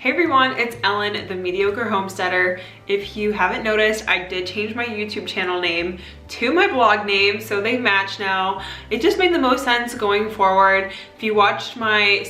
Hey everyone, it's Ellen, the Mediocre Homesteader. If you haven't noticed, I did change my YouTube channel name to my blog name, so they match now. It just made the most sense going forward. If you watched my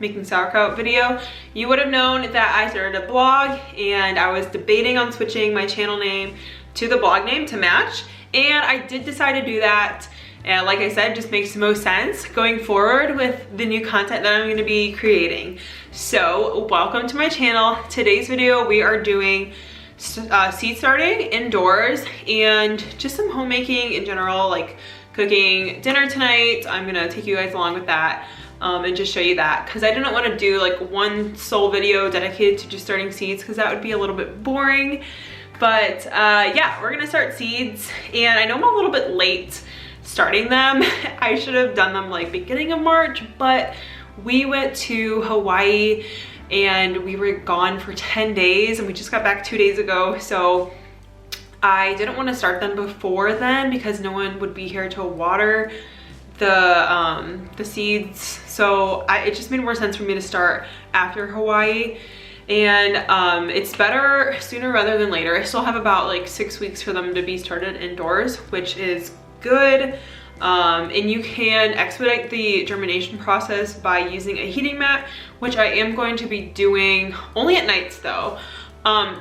making sauerkraut video, you would have known that I started a blog and I was debating on switching my channel name to the blog name to match, and I did decide to do that. And like I said, just makes the most sense going forward with the new content that I'm going to be creating. So welcome to my channel. Today's video we are doing seed starting indoors and just some homemaking in general, like cooking dinner tonight. I'm gonna take you guys along with that and just show you that, because I didn't want to do like one sole video dedicated to just starting seeds, because that would be a little bit boring. But yeah, we're gonna start seeds, and I know I'm a little bit late starting them. I should have done them like beginning of March, but we went to Hawaii and we were gone for 10 days and we just got back 2 days ago. So I didn't want to start them before then because no one would be here to water the seeds. So it just made more sense for me to start after Hawaii. And it's better sooner rather than later. I still have about like 6 weeks for them to be started indoors, which is good. And you can expedite the germination process by using a heating mat, which I am going to be doing only at nights though.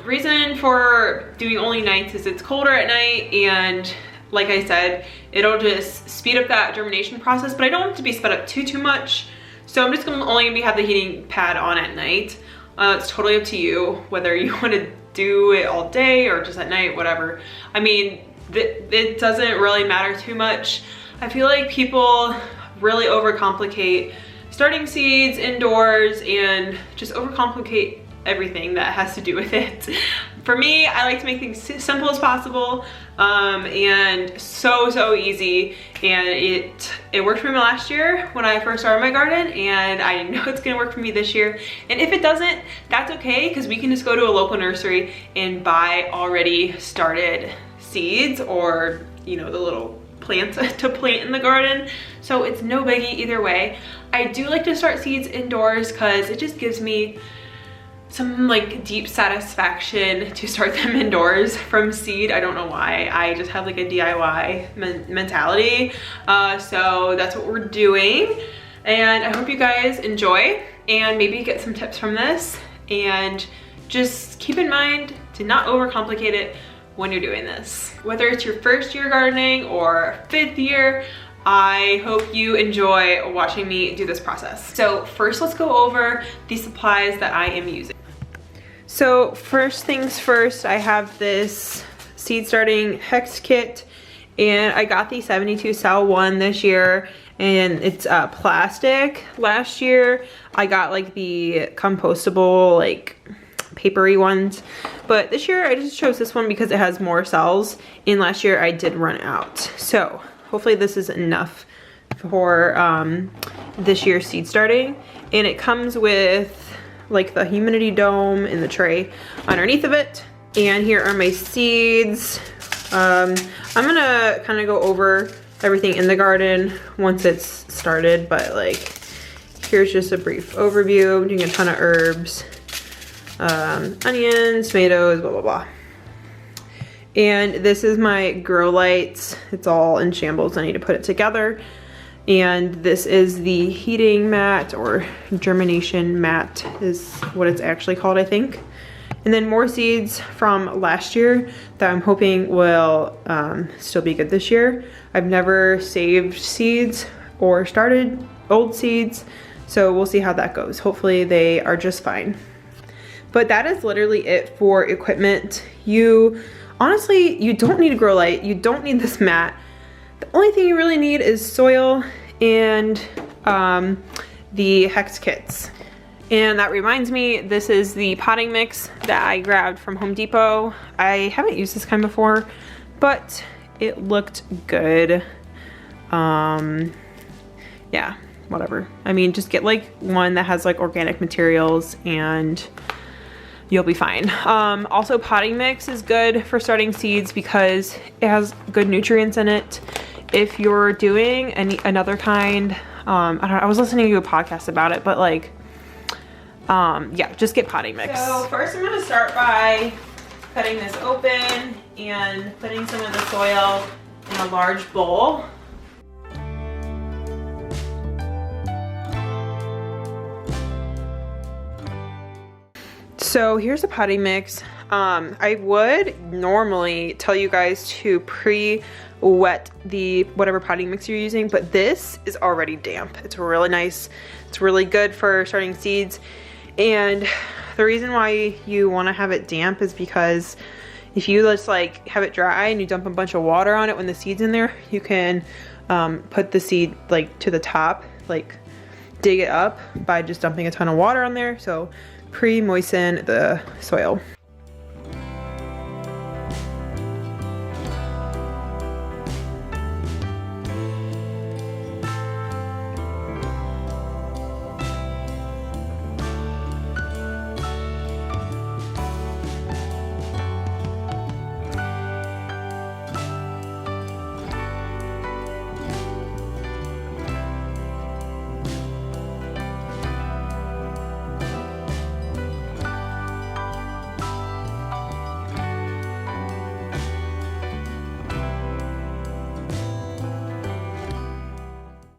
Reason for doing only nights is it's colder at night, and like I said, it'll just speed up that germination process, but I don't want it to be sped up too much. So I'm just only have the heating pad on at night. It's totally up to you whether you want to do it all day or just at night, whatever. I mean, it doesn't really matter too much. I feel like people really overcomplicate starting seeds indoors and just overcomplicate everything that has to do with it. For me, I like to make things simple as possible and so easy. And it worked for me last year when I first started my garden, and I know it's gonna work for me this year. And if it doesn't, that's okay, because we can just go to a local nursery and buy already started seeds, or you know, the little plants to plant in the garden. So it's no biggie either way. I do like to start seeds indoors because it just gives me some like deep satisfaction to start them indoors from seed. I don't know why. I just have like a DIY mentality. So that's what we're doing, and I hope you guys enjoy and maybe get some tips from this. And just keep in mind to not overcomplicate it when you're doing this. Whether it's your first year gardening or 5th year, I hope you enjoy watching me do this process. So first, let's go over the supplies that I am using. So first things first, I have this seed starting hex kit, and I got the 72 cell one this year, and it's plastic. Last year, I got like the compostable, like papery ones, but this year I just chose this one because it has more cells, and last year I did run out. So hopefully this is enough for this year's seed starting. And it comes with like the humidity dome in the tray underneath of it. And here are my seeds. I'm gonna kind of go over everything in the garden once it's started, but like here's just a brief overview. I'm doing a ton of herbs, onions, tomatoes, blah blah blah. And this is my grow lights. It's all in shambles. I need to put it together. And this is the heating mat, or germination mat is what it's actually called, I think. And then more seeds from last year that I'm hoping will still be good this year. I've never saved seeds or started old seeds, so we'll see how that goes. Hopefully they are just fine. But that is literally it for equipment. Honestly, you don't need a grow light. You don't need this mat. The only thing you really need is soil and the hex kits. And that reminds me, this is the potting mix that I grabbed from Home Depot. I haven't used this kind before, but it looked good. Yeah, whatever. I mean, just get like one that has like organic materials and you'll be fine. Also, potting mix is good for starting seeds because it has good nutrients in it. If you're doing another kind, I was listening to a podcast about it, but like yeah, just get potting mix. So first I'm gonna start by cutting this open and putting some of the soil in a large bowl. So here's the potting mix. I would normally tell you guys to pre-wet the whatever potting mix you're using, but this is already damp. It's really nice. It's really good for starting seeds. And the reason why you want to have it damp is because if you just like have it dry and you dump a bunch of water on it when the seed's in there, you can put the seed like to the top, like dig it up by just dumping a ton of water on there. So pre-moisten the soil.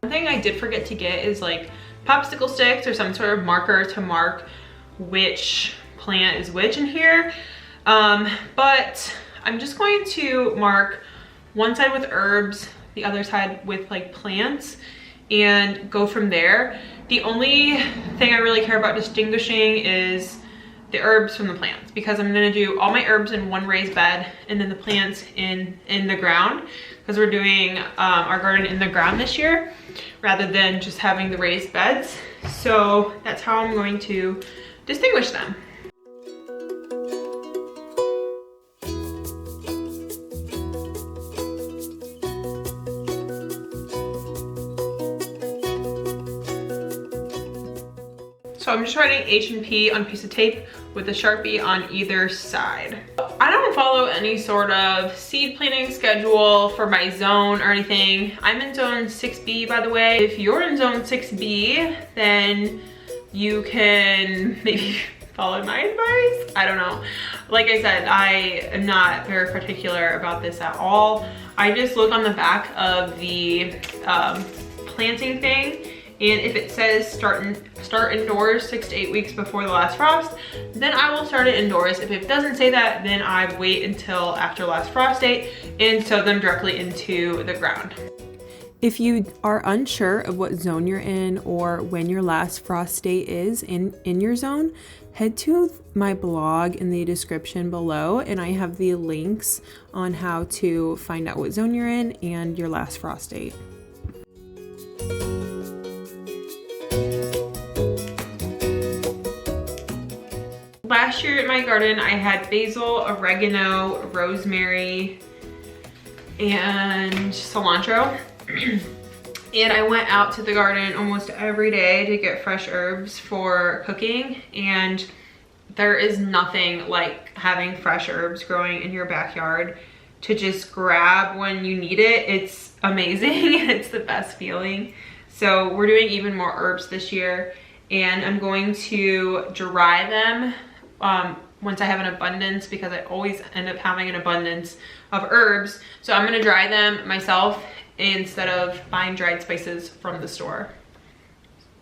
One thing I did forget to get is like popsicle sticks or some sort of marker to mark which plant is which in here. But I'm just going to mark one side with herbs, the other side with like plants, and go from there. The only thing I really care about distinguishing is the herbs from the plants, because I'm gonna do all my herbs in one raised bed and then the plants in the ground, because we're doing our garden in the ground this year rather than just having the raised beds. So that's how I'm going to distinguish them. So I'm just writing H&P on a piece of tape with a Sharpie on either side. I don't follow any sort of seed planting schedule for my zone or anything. I'm in zone 6B, by the way. If you're in zone 6B, then you can maybe follow my advice. I don't know. Like I said, I am not very particular about this at all. I just look on the back of the planting thing, and if it says start indoors 6 to 8 weeks before the last frost, then I will start it indoors. If it doesn't say that, then I wait until after last frost date and sow them directly into the ground. If you are unsure of what zone you're in or when your last frost date is in your zone, head to my blog in the description below, and I have the links on how to find out what zone you're in and your last frost date. Last year in my garden, I had basil, oregano, rosemary, and cilantro. And I went out to the garden almost every day to get fresh herbs for cooking. And there is nothing like having fresh herbs growing in your backyard to just grab when you need it. It's amazing. It's the best feeling. So we're doing even more herbs this year, and I'm going to dry them once I have an abundance, because I always end up having an abundance of herbs. So I'm gonna dry them myself instead of buying dried spices from the store.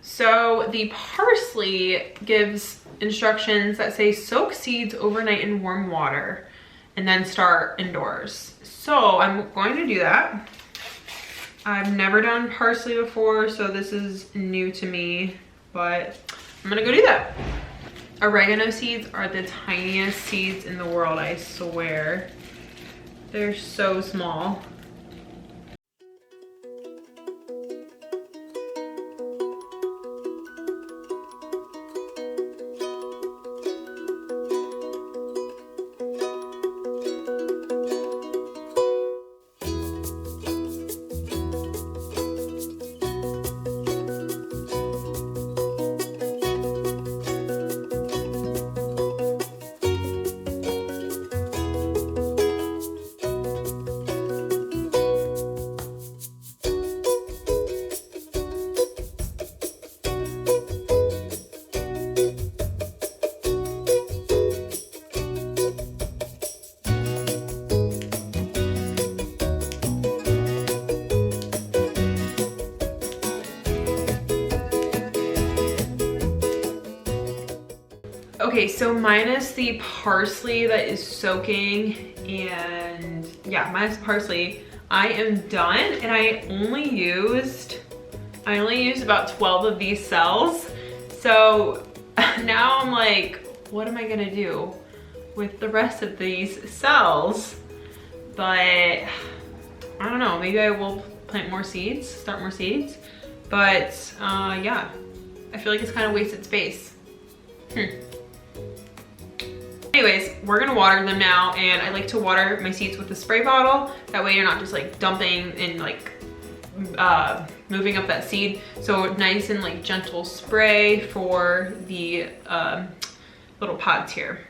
So the parsley gives instructions that say soak seeds overnight in warm water and then start indoors. So I'm going to do that. I've never done parsley before, so this is new to me, but I'm gonna go do that. Oregano seeds are the tiniest seeds in the world, I swear. They're so small. Okay, so minus the parsley that is soaking, and yeah, minus parsley, I am done. And I only used about 12 of these cells. So now I'm like, what am I gonna do with the rest of these cells? But I don't know, maybe I will plant more seeds, start more seeds. But yeah, I feel like it's kind of wasted space. Anyways, we're gonna water them now, and I like to water my seeds with a spray bottle. That way you're not just like dumping and like moving up that seed. So nice and like gentle spray for the little pods here.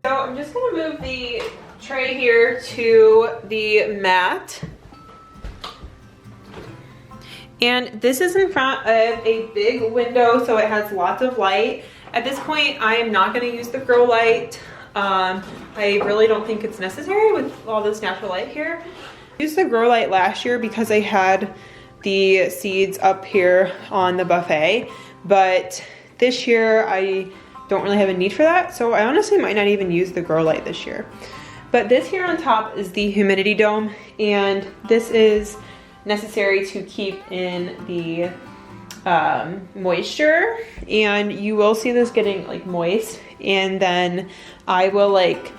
So I'm just gonna move the tray here to the mat. And this is in front of a big window, so it has lots of light. At this point, I am not gonna use the grow light. I really don't think it's necessary with all this natural light here. I used the grow light last year because I had the seeds up here on the buffet, but this year I don't really have a need for that, so I honestly might not even use the grow light this year. But this here on top is the humidity dome, and this is necessary to keep in the moisture, and you will see this getting like moist, and then I will like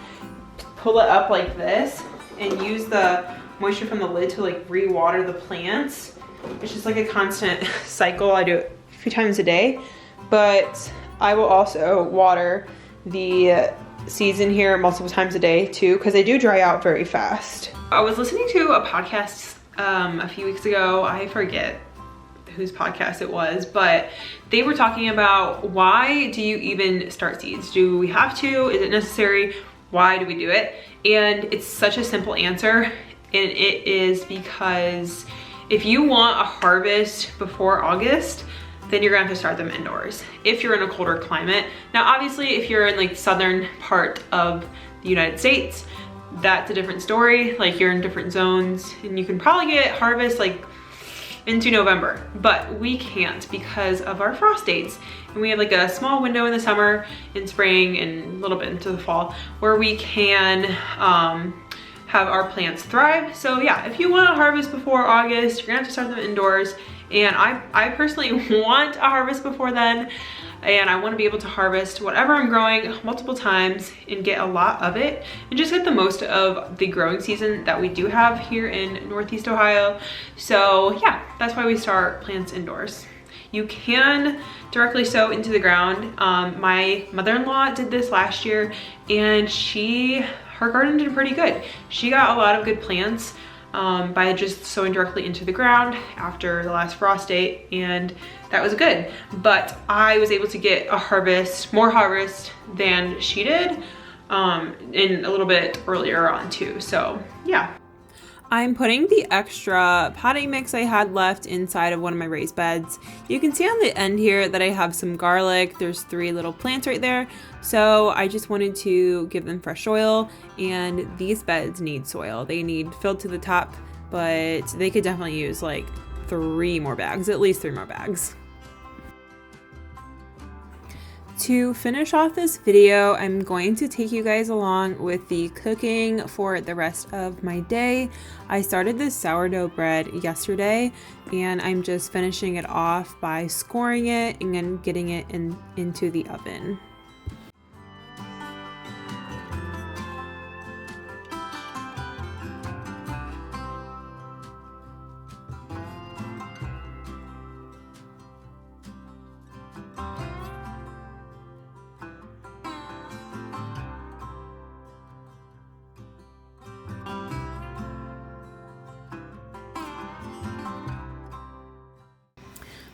pull it up like this and use the moisture from the lid to like re-water the plants. It's just like a constant cycle. I do it a few times a day, but I will also water the seeds in here multiple times a day too, because they do dry out very fast. I was listening to a podcast a few weeks ago. I forget whose podcast it was, but they were talking about, why do you even start seeds? Do we have to? Is it necessary? Why do we do it? And it's such a simple answer, and it is because if you want a harvest before August, then you're gonna have to start them indoors if you're in a colder climate. Now obviously if you're in like southern part of the United States, that's a different story. Like you're in different zones and you can probably get harvest like into November, but we can't because of our frost dates. And we have like a small window in the summer, in spring, and a little bit into the fall where we can have our plants thrive. So yeah, if you want to harvest before August, you're gonna have to start them indoors. And I personally want a harvest before then, and I want to be able to harvest whatever I'm growing multiple times and get a lot of it and just get the most of the growing season that we do have here in Northeast Ohio. So yeah, that's why we start plants indoors. You can directly sow into the ground. My mother-in-law did this last year, and her garden did pretty good. She got a lot of good plants by just sowing directly into the ground after the last frost date, and that was good. But I was able to get more harvest than she did, in a little bit earlier on too. So yeah. I'm putting the extra potting mix I had left inside of one of my raised beds. You can see on the end here that I have some garlic. There's 3 little plants right there. So I just wanted to give them fresh soil, and these beds need soil. They need filled to the top, but they could definitely use like 3 more bags, at least 3 more bags. To finish off this video, I'm going to take you guys along with the cooking for the rest of my day. I started this sourdough bread yesterday, and I'm just finishing it off by scoring it and then getting it into the oven.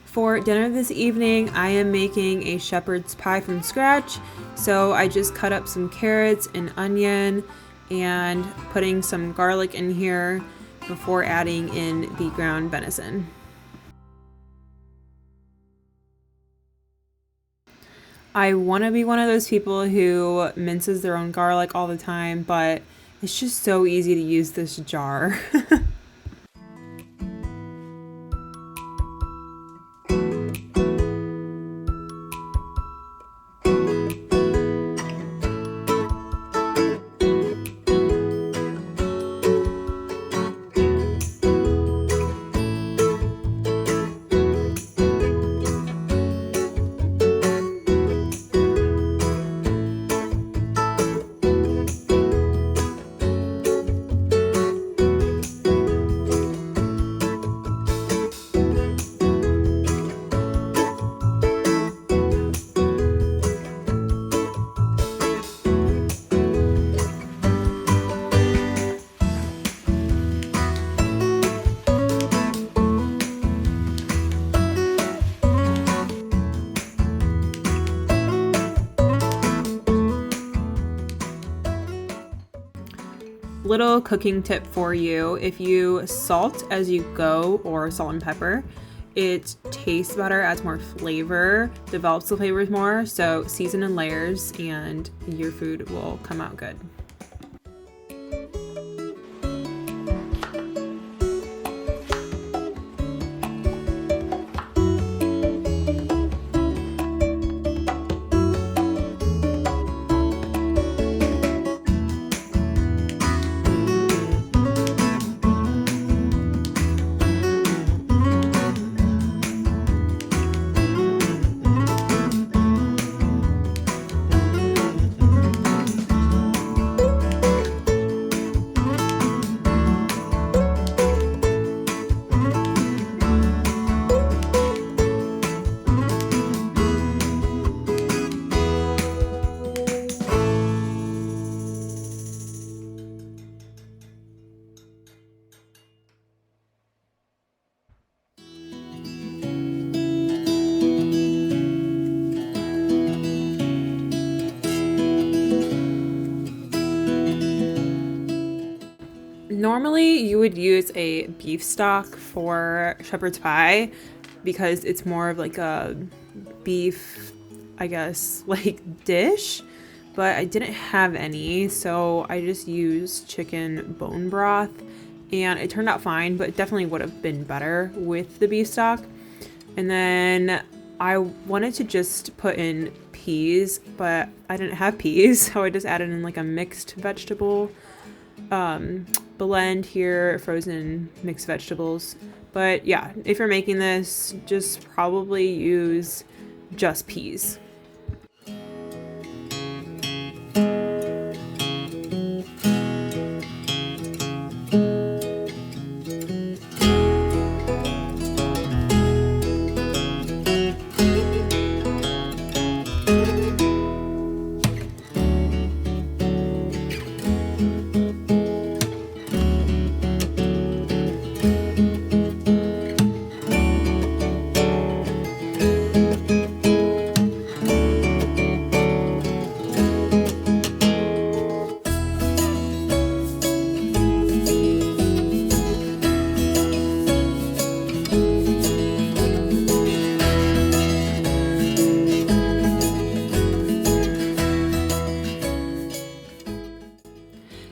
For dinner this evening, I am making a shepherd's pie from scratch. So I just cut up some carrots and onion and putting some garlic in here before adding in the ground venison. I want to be one of those people who minces their own garlic all the time, but it's just so easy to use this jar. little cooking tip for you. If you salt as you go, or salt and pepper, it tastes better, adds more flavor, develops the flavors more. So season in layers and your food will come out good. Normally you would use a beef stock for shepherd's pie because it's more of like a beef, I guess, like dish, but I didn't have any, so I just used chicken bone broth and it turned out fine, but it definitely would have been better with the beef stock. And then I wanted to just put in peas, but I didn't have peas, so I just added in like a mixed vegetable blend here, frozen mixed vegetables. But yeah, if you're making this, just probably use just peas.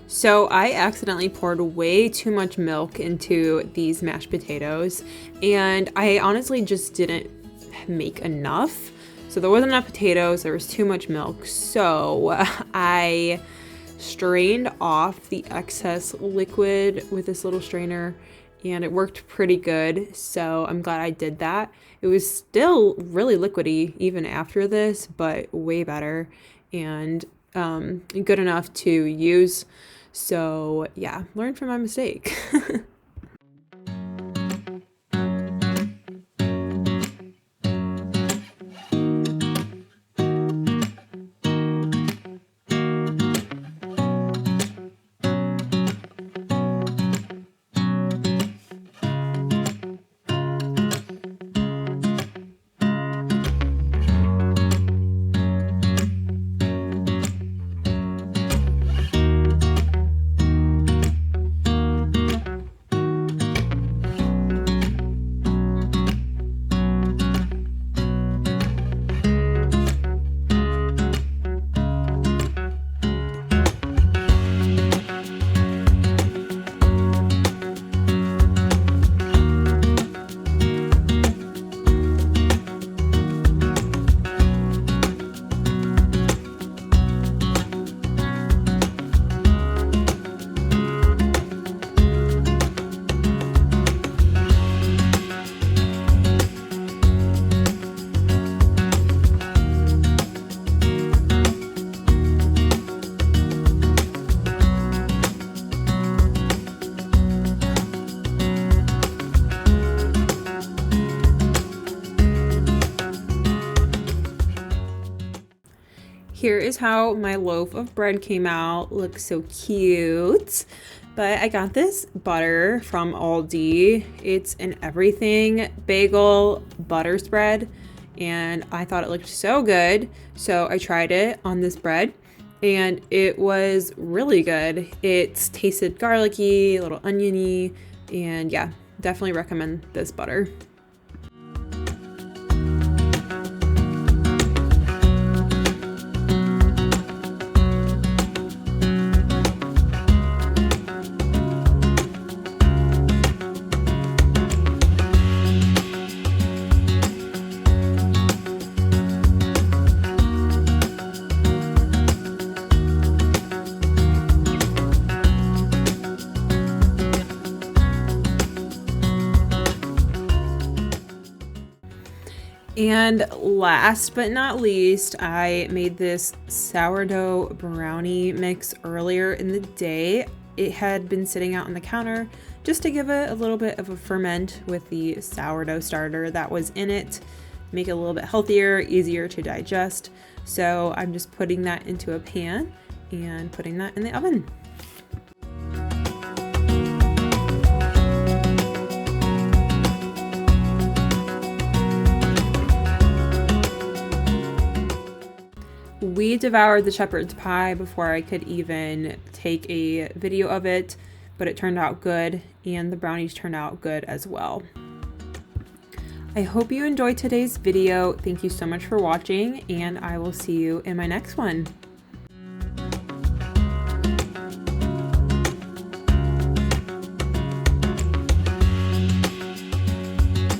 So I accidentally poured way too much milk into these mashed potatoes, and I honestly just didn't make enough. So there wasn't enough potatoes, there was too much milk. So I strained off the excess liquid with this little strainer, and it worked pretty good. So I'm glad I did that. It was still really liquidy even after this, but way better and good enough to use. So yeah, learn from my mistake. Here is how my loaf of bread came out. Looks so cute. But I got this butter from Aldi. It's an everything bagel butter spread, and I thought it looked so good. So I tried it on this bread, and it was really good. It tasted garlicky, a little oniony, and yeah, definitely recommend this butter. And last but not least, I made this sourdough brownie mix earlier in the day. It had been sitting out on the counter just to give it a little bit of a ferment with the sourdough starter that was in it, make it a little bit healthier, easier to digest. So I'm just putting that into a pan and putting that in the oven. We devoured the shepherd's pie before I could even take a video of it, but it turned out good, and the brownies turned out good as well. I hope you enjoyed today's video. Thank you so much for watching, and I will see you in my next one.